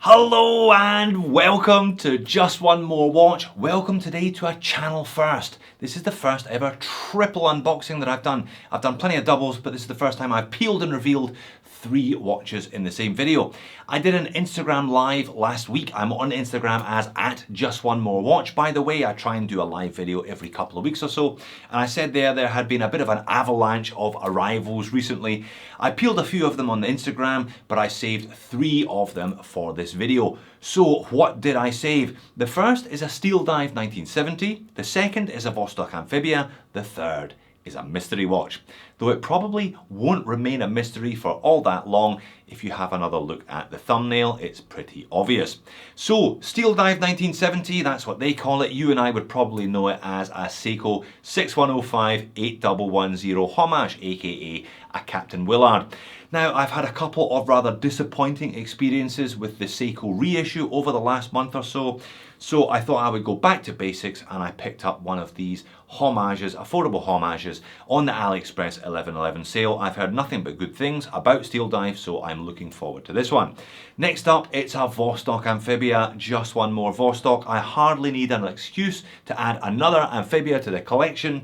Hello and welcome to Just One More Watch. Welcome today to a channel first. This is the first ever triple unboxing that I've done. I've done plenty of doubles, but this is the first time I've peeled and revealed 3 watches in the same video. I did an Instagram live last week. I'm on Instagram as @JustOneMoreWatch. By the way, I try and do a live video every couple of weeks or so. And I said there had been a bit of an avalanche of arrivals recently. I peeled a few of them on the Instagram, but I saved 3 of them for this video. So what did I save? The first is a Steeldive 1970. The second is a Vostok Amphibia. The third is a mystery watch, though it probably won't remain a mystery for all that long. If you have another look at the thumbnail, it's pretty obvious. So Steeldive 1970, that's what they call it. You and I would probably know it as a Seiko 6105-8110 homage, aka a Captain Willard. Now, I've had a couple of rather disappointing experiences with the Seiko reissue over the last month or so, so I thought I would go back to basics, and I picked up one of these homages, affordable homages, on the AliExpress 11/11 sale. I've heard nothing but good things about Steeldive, so I'm looking forward to this one. Next up, it's a Vostok Amphibia, just one more Vostok. I hardly need an excuse to add another Amphibia to the collection.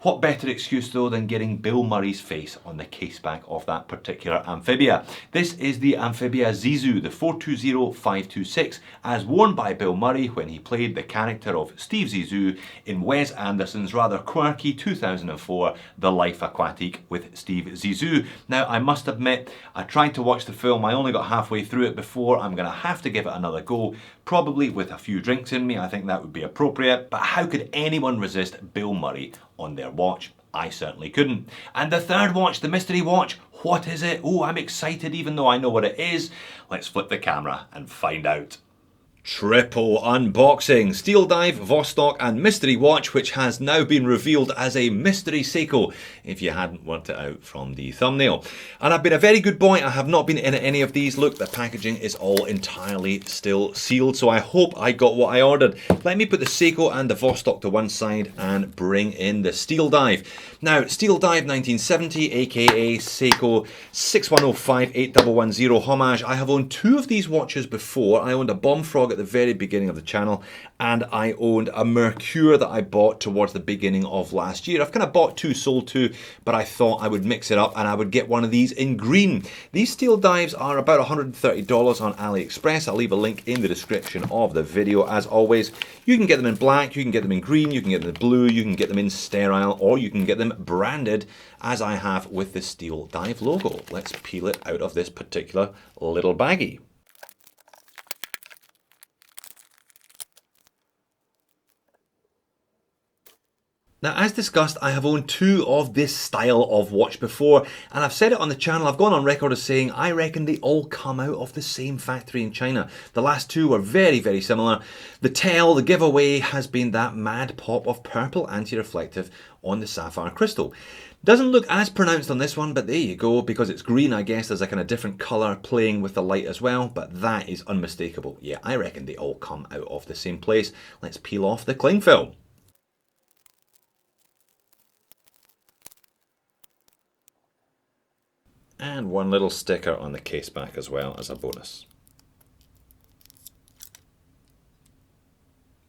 What better excuse though than getting Bill Murray's face on the caseback of that particular Amphibia. This is the Amphibia Zissou, the 420526, as worn by Bill Murray when he played the character of Steve Zissou in Wes Anderson's rather quirky 2004 The Life Aquatic with Steve Zissou. Now, I must admit, I tried to watch the film, I only got halfway through it before. I'm going to have to give it another go, probably with a few drinks in me. I think that would be appropriate, but how could anyone resist Bill Murray on their watch? I certainly couldn't. And the third watch, the mystery watch, what is it? Oh, I'm excited even though I know what it is. Let's flip the camera and find out. Triple unboxing, Steeldive, Vostok and mystery watch, which has now been revealed as a mystery Seiko, if you hadn't worked it out from the thumbnail. And I've been a very good boy, I have not been in any of these. Look, the packaging is all entirely still sealed, so I hope I got what I ordered. Let me put the Seiko and the Vostok to one side and bring in the Steeldive. Now, Steeldive 1970, aka Seiko 6105-8110 homage. I have owned 2 of these watches before. I owned a Bomb Frog at the very beginning of the channel, and I owned a Mercure that I bought towards the beginning of last year. I've kind of bought 2, sold 2, but I thought I would mix it up and I would get one of these in green. These Steeldives are about $130 on AliExpress. I'll leave a link in the description of the video. As always, you can get them in black, you can get them in green, you can get them in blue, you can get them in sterile, or you can get them branded as I have with the Steeldive logo. Let's peel it out of this particular little baggie. Now, as discussed, I have owned 2 of this style of watch before, and I've said it on the channel, I've gone on record as saying I reckon they all come out of the same factory in China. The last 2 were very, very similar. The tell, the giveaway has been that mad pop of purple anti-reflective on the Sapphire crystal. Doesn't look as pronounced on this one, but there you go, because it's green. I guess there's a kind of different colour playing with the light as well, but that is unmistakable. Yeah, I reckon they all come out of the same place. Let's peel off the cling film. And one little sticker on the case back as well as a bonus.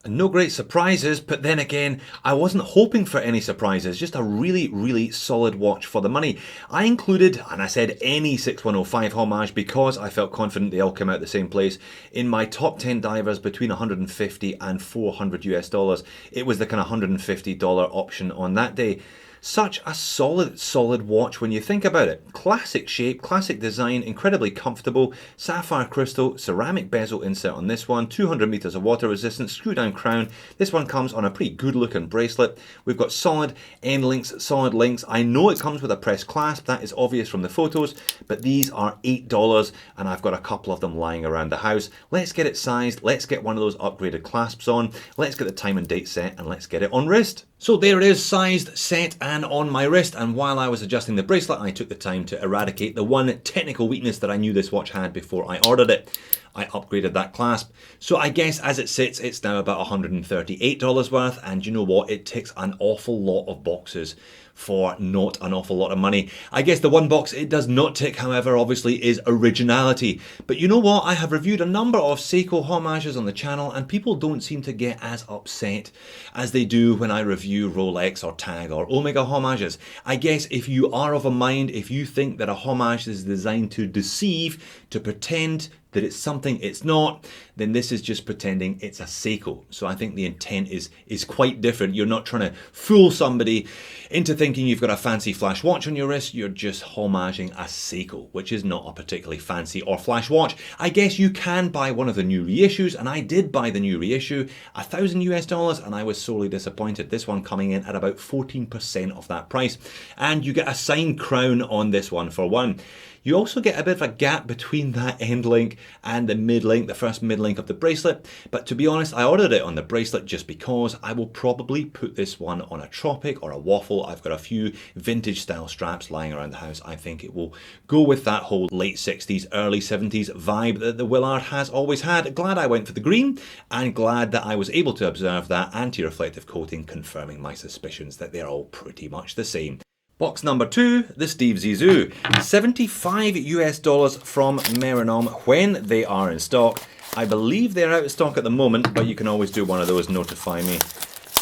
And no great surprises, but then again, I wasn't hoping for any surprises, just a really, really solid watch for the money. I included, and I said any 6105 homage because I felt confident they all came out the same place, in my top 10 divers between 150 and 400 US dollars. It was the kind of $150 option on that day. Such a solid watch when you think about it. Classic shape, classic design, incredibly comfortable. Sapphire crystal, ceramic bezel insert on this one, 200 meters of water resistance, screw down crown. This one comes on a pretty good looking bracelet. We've got solid end links, solid links. I know it comes with a press clasp, that is obvious from the photos, but these are $8 and I've got a couple of them lying around the house. Let's get it sized, let's get one of those upgraded clasps on, let's get the time and date set, and let's get it on wrist. So there it is, sized, set and on my wrist, and while I was adjusting the bracelet I took the time to eradicate the one technical weakness that I knew this watch had before I ordered it. I upgraded that clasp. So I guess as it sits, it's now about $138 worth, and you know what? It ticks an awful lot of boxes for not an awful lot of money. I guess the one box it does not tick, however, obviously is originality. But you know what? I have reviewed a number of Seiko homages on the channel, and people don't seem to get as upset as they do when I review Rolex or Tag or Omega homages. I guess if you are of a mind, if you think that a homage is designed to deceive, to pretend that it's something it's not, then this is just pretending it's a Seiko. So I think the intent is quite different. You're not trying to fool somebody into thinking you've got a fancy flash watch on your wrist. You're just homaging a Seiko, which is not a particularly fancy or flash watch. I guess you can buy one of the new reissues, and I did buy the new reissue, $1,000 US, and I was sorely disappointed. This one coming in at about 14% of that price. And you get a signed crown on this one for one. You also get a bit of a gap between that end link and the mid link, the first mid link of the bracelet. But to be honest, I ordered it on the bracelet just because I will probably put this one on a Tropic or a Waffle. I've got a few vintage style straps lying around the house. I think it will go with that whole late 60s, early 70s vibe that the Willard has always had. Glad I went for the green, and glad that I was able to observe that anti-reflective coating, confirming my suspicions that they're all pretty much the same. Box number 2, the Steve Zissou. $75 US from Meronom when they are in stock. I believe they're out of stock at the moment, but you can always do one of those, notify me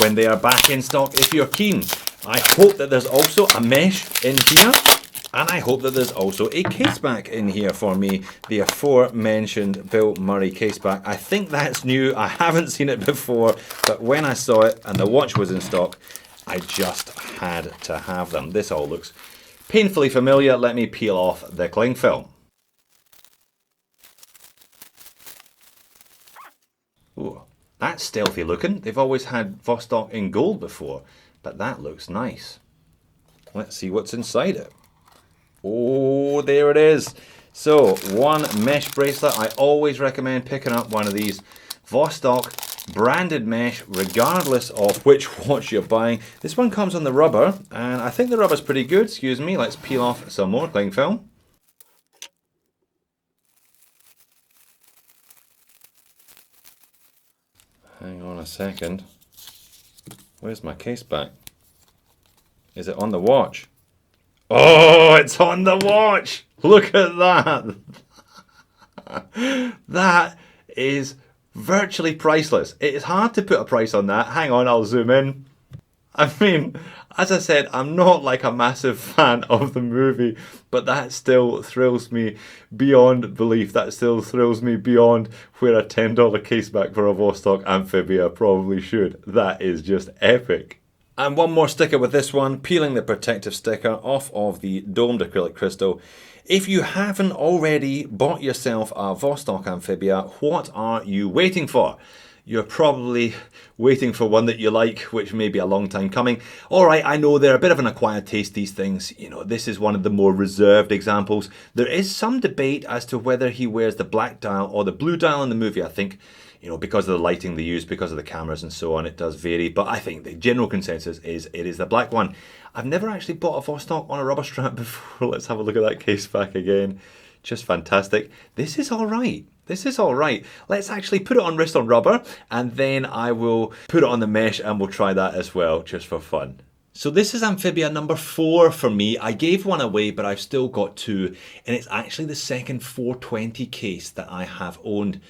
when they are back in stock if you're keen. I hope that there's also a mesh in here, and I hope that there's also a caseback in here for me. The aforementioned Bill Murray caseback. I think that's new. I haven't seen it before, but when I saw it and the watch was in stock, I just had to have them. This all looks painfully familiar. Let me peel off the cling film. Ooh, that's stealthy looking. They've always had Vostok in gold before, but that looks nice. Let's see what's inside it. Oh, there it is. So, one mesh bracelet. I always recommend picking up one of these Vostok branded mesh, regardless of which watch you're buying. This one comes on the rubber, and I think the rubber's pretty good. Excuse me, let's peel off some more cling film. Hang on a second. Where's my case back? Is it on the watch? Oh, it's on the watch! Look at that! That is virtually priceless. It is hard to put a price on that. Hang on, I'll zoom in. I mean, as I said, I'm not like a massive fan of the movie, but that still thrills me beyond belief. That still thrills me beyond where a $10 caseback for a Vostok Amphibia probably should. That is just epic. And one more sticker with this one, peeling the protective sticker off of the domed acrylic crystal. If you haven't already bought yourself a Vostok Amphibia, what are you waiting for? You're probably waiting for one that you like, which may be a long time coming. Alright, I know they're a bit of an acquired taste, these things. You know, this is one of the more reserved examples. There is some debate as to whether he wears the black dial or the blue dial in the movie, I think. You know, because of the lighting they use, because of the cameras and so on, it does vary. But I think the general consensus is it is the black one. I've never actually bought a Vostok on a rubber strap before. Let's have a look at that case back again. Just fantastic. This is all right. This is all right. Let's actually put it on wrist on rubber, and then I will put it on the mesh and we'll try that as well, just for fun. So this is Amphibia number 4 for me. I gave one away, but I've still got 2, and it's actually the second 420 case that I have owned.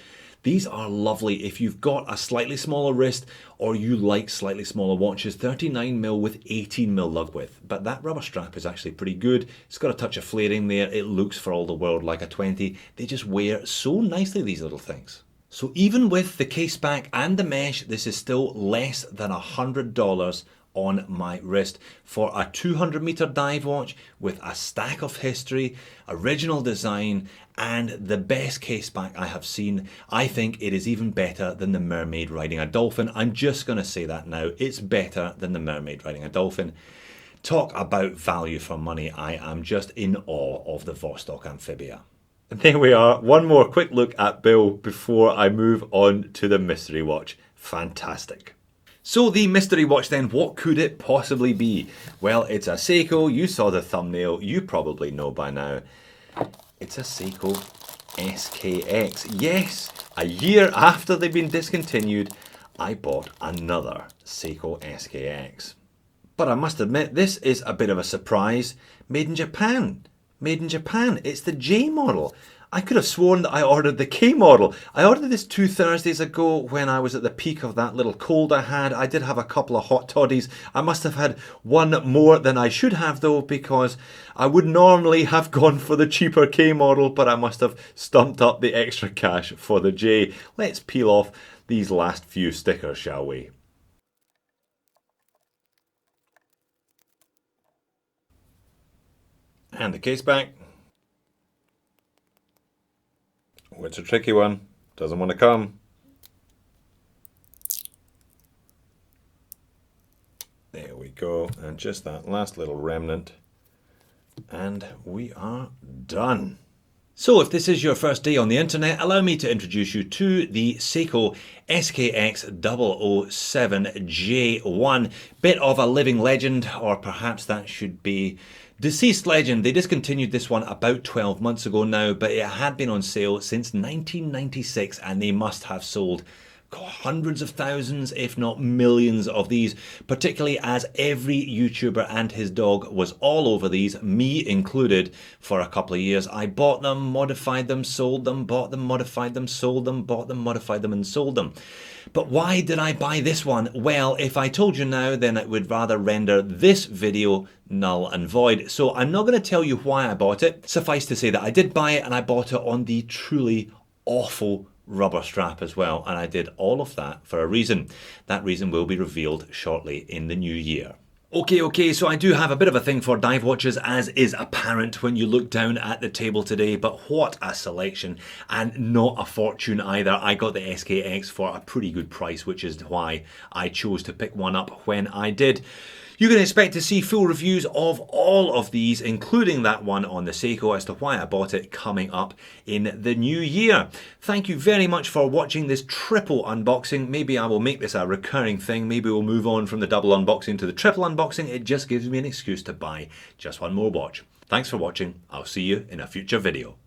These are lovely if you've got a slightly smaller wrist or you like slightly smaller watches. 39mm with 18mm lug width. But that rubber strap is actually pretty good. It's got a touch of flaring there. It looks for all the world like a 20. They just wear so nicely, these little things. So even with the case back and the mesh, this is still less than $100 on my wrist for a 200-meter dive watch with a stack of history, original design, and the best case back I have seen. I think it is even better than the Mermaid riding a dolphin. I'm just going to say that now. It's better than the Mermaid riding a dolphin. Talk about value for money. I am just in awe of the Vostok Amphibia. And there we are. One more quick look at Bill before I move on to the mystery watch. Fantastic. So the mystery watch then, what could it possibly be? Well, it's a Seiko. You saw the thumbnail. You probably know by now. It's a Seiko SKX. Yes, a year after they've been discontinued, I bought another Seiko SKX. But I must admit, this is a bit of a surprise. Made in Japan. Made in Japan. It's the J model. I could have sworn that I ordered the K model. I ordered this 2 Thursdays ago when I was at the peak of that little cold I had. I did have a couple of hot toddies. I must have had one more than I should have though, because I would normally have gone for the cheaper K model, but I must have stumped up the extra cash for the J. Let's peel off these last few stickers, shall we? And the case back. Oh, it's a tricky one. Doesn't want to come. There we go. And just that last little remnant. And we are done. So if this is your first day on the internet, allow me to introduce you to the Seiko SKX 007J1. Bit of a living legend, or perhaps that should be deceased legend. They discontinued this one about 12 months ago now, but it had been on sale since 1996 and they must have sold hundreds of thousands, if not millions of these, particularly as every YouTuber and his dog was all over these, me included, for a couple of years. I bought them, modified them, sold them, bought them, modified them, sold them, bought them, modified them, and sold them. But why did I buy this one? Well, if I told you now, then it would rather render this video null and void. So I'm not going to tell you why I bought it. Suffice to say that I did buy it, and I bought it on the truly awful rubber strap as well, and I did all of that for a reason. That reason will be revealed shortly in the new year. Okay, so I do have a bit of a thing for dive watches, as is apparent when you look down at the table today, but what a selection, and not a fortune either. I got the SKX for a pretty good price, which is why I chose to pick one up when I did. You can expect to see full reviews of all of these, including that one on the Seiko as to why I bought it, coming up in the new year. Thank you very much for watching this triple unboxing. Maybe I will make this a recurring thing. Maybe we'll move on from the double unboxing to the triple unboxing. It just gives me an excuse to buy just one more watch. Thanks for watching. I'll see you in a future video.